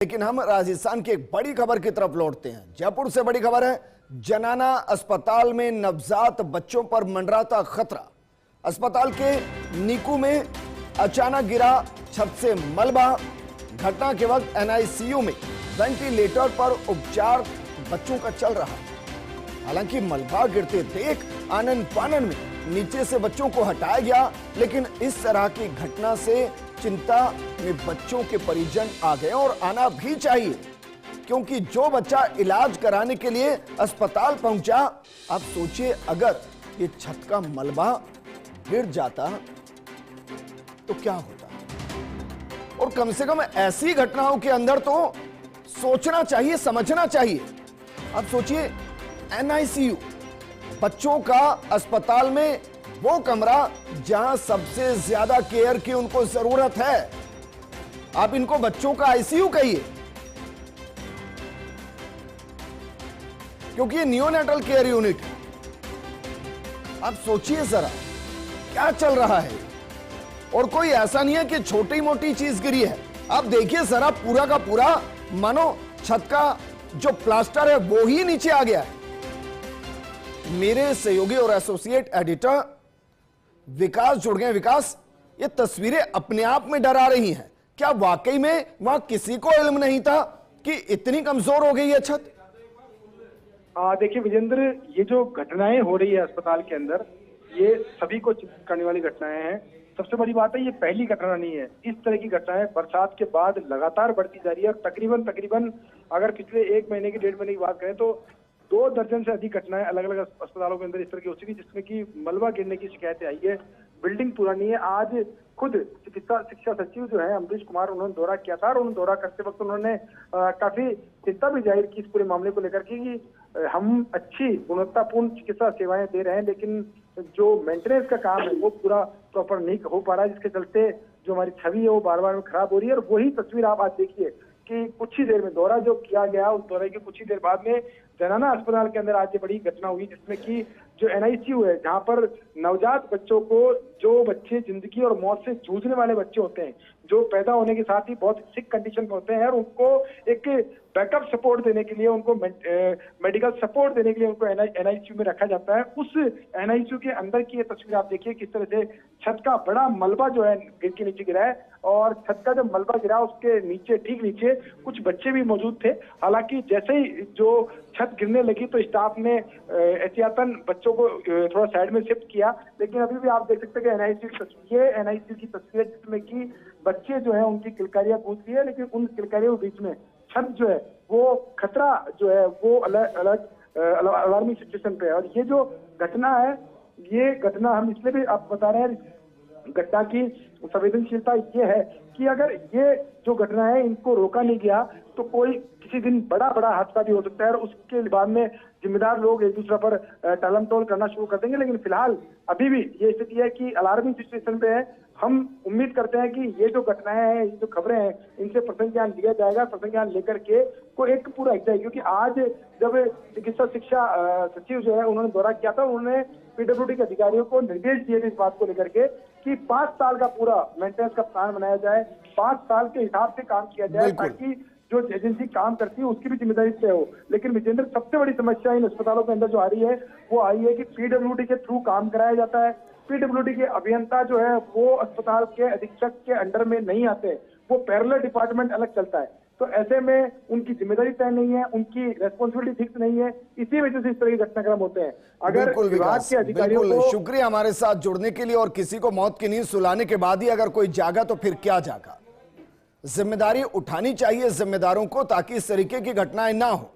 लेकिन हम राजस्थान की एक बड़ी खबर की तरफ लौटते हैं। जयपुर से बड़ी खबर है, जनाना अस्पताल में नवजात बच्चों पर मंडराता खतरा। अस्पताल के नीकू में अचानक गिरा छत से मलबा। घटना के वक्त एनआईसीयू में वेंटिलेटर पर उपचार बच्चों का चल रहा। हालांकि मलबा गिरते देख आनन फानन में नीचे से बच्चों को हटाया गया, लेकिन इस तरह की घटना से चिंता में बच्चों के परिजन आ गए और आना भी चाहिए, क्योंकि जो बच्चा इलाज कराने के लिए अस्पताल पहुंचा, आप सोचिए अगर ये छत का मलबा गिर जाता तो क्या होता। और कम से कम ऐसी घटनाओं के अंदर तो सोचना चाहिए, समझना चाहिए। आप सोचिए, एनआईसीयू बच्चों का अस्पताल में वो कमरा जहां सबसे ज्यादा केयर की उनको जरूरत है। आप इनको बच्चों का आईसीयू कहिए, क्योंकि ये नियोनेटल केयर यूनिट है। आप सोचिए जरा क्या चल रहा है। और कोई ऐसा नहीं है कि छोटी मोटी चीज गिरी है। आप देखिए जरा, पूरा का पूरा मानो छत का जो प्लास्टर है वो ही नीचे आ गया है। मेरे सहयोगी और एसोसिएट एडिटर विकास जुड़ गए। विकास, ये तस्वीरें अपने आप में डरा रही हैं। क्या वाकई में वहां किसी को इल्म नहीं था कि इतनी कमजोर हो गई है छत? देखिए विजेंद्र, ये जो घटनाएं हो रही है अस्पताल के अंदर, ये सभी को चिंतित करने वाली घटनाएं हैं। सबसे बड़ी बात है, ये पहली घटना नहीं है। इस तरह की घटनाएं बरसात के बाद लगातार बढ़ती जा रही है। तकरीबन अगर पिछले 1 महीने की 1.5 महीने की बात करें तो 2 दर्जन से अधिक घटनाएं अलग अलग अस्पतालों के अंदर इस तरह की हो चुकी, जिसमें कि मलबा गिरने की शिकायतें आई है। बिल्डिंग पुरानी है। आज खुद चिकित्सा शिक्षा सचिव जो है अमरीश कुमार, उन्होंने दौरा किया था और उन्होंने दौरा करते वक्त उन्होंने काफी चिंता भी जाहिर की इस पूरे मामले को लेकर कि हम अच्छी गुणवत्तापूर्ण चिकित्सा सेवाएं दे रहे हैं, लेकिन जो मेंटेनेंस का काम है वो पूरा प्रॉपर नहीं हो पा रहा है, जिसके चलते जो हमारी छवि है वो बार बार खराब हो रही है। और वही तस्वीर आप आज देखिए कि कुछ ही देर में दौरा जो किया गया, उस दौरे के कुछ ही देर बाद में जनाना अस्पताल के अंदर आज ये बड़ी घटना हुई, जिसमें कि जो एनआईसीयू है, जहां पर नवजात बच्चों को, जो बच्चे जिंदगी और मौत से जूझने वाले बच्चे होते हैं, जो पैदा होने के साथ ही बहुत सिक कंडीशन में होते हैं, और उनको एक बैकअप सपोर्ट देने के लिए, उनको मेडिकल सपोर्ट देने के लिए उनको एनआईसीयू में रखा जाता है। उस एनआईसीयू के अंदर की ये तस्वीर आप देखिए, किस तरह से छत का बड़ा मलबा जो है गिर के नीचे गिरा है, और छत का जो मलबा गिरा उसके नीचे, ठीक नीचे कुछ बच्चे भी मौजूद थे। हालांकि जैसे ही जो छत गिरने लगी तो स्टाफ ने एहतियातन बच्चों को थोड़ा साइड में शिफ्ट किया, लेकिन अभी भी आप देख सकते हैं कि एनआईसीयू की तस्वीर, जिसमें कि बच्चे जो है उनकी किलकारियां गूंज रही है, लेकिन उन किलकारियों के बीच में छत जो है वो खतरा जो है वो अलार्मिंग सिचुएशन पे है। और ये जो घटना है, ये घटना हम इसलिए भी आप बता रहे हैं, घटना की संवेदनशीलता ये है कि अगर ये जो घटना है इनको रोका नहीं गया तो कोई किसी दिन बड़ा हादसा भी हो सकता है, और उसके बाद में जिम्मेदार लोग एक दूसरे पर टालम टोल करना शुरू कर देंगे। लेकिन फिलहाल अभी भी ये स्थिति है कि अलार्मिंग सिचुएशन पे है। हम उम्मीद करते हैं कि ये जो घटनाएं हैं, ये जो खबरें हैं, इनसे प्रसंग ज्ञान लिया जाएगा। प्रसंग ज्ञान लेकर के को एक पूरा जाए, क्योंकि आज जब चिकित्सा शिक्षा सचिव जो है उन्होंने दौरा किया था, उन्होंने पीडब्ल्यूडी के अधिकारियों को निर्देश दिए थे इस बात को लेकर के कि 5 साल का पूरा मेंटेनेंस का प्लान बनाया जाए, 5 साल के हिसाब से काम किया जाए, ताकि जो एजेंसी काम करती है उसकी भी जिम्मेदारी तय हो। लेकिन विजेंद्र, सबसे बड़ी समस्या इन अस्पतालों के अंदर जो आ रही है वो आई है कि पीडब्ल्यूडी के थ्रू काम कराया जाता है। पीडब्ल्यूडी के अभियंता जो है वो अस्पताल के अधीक्षक के अंडर में नहीं आते, वो पैरेलल डिपार्टमेंट अलग चलता है। तो ऐसे में उनकी जिम्मेदारी तय नहीं है, उनकी रेस्पॉन्सिबिलिटी फिक्स नहीं है, इसी वजह से इस तरह के घटनाक्रम होते हैं। अगर विभाग के अधिकारियों को शुक्रिया हमारे साथ जुड़ने के लिए। और किसी को मौत की नींद सुलाने के बाद ही अगर कोई जागा तो फिर क्या जागा। जिम्मेदारी उठानी चाहिए जिम्मेदारों को, ताकि इस तरीके की घटनाएं ना हो।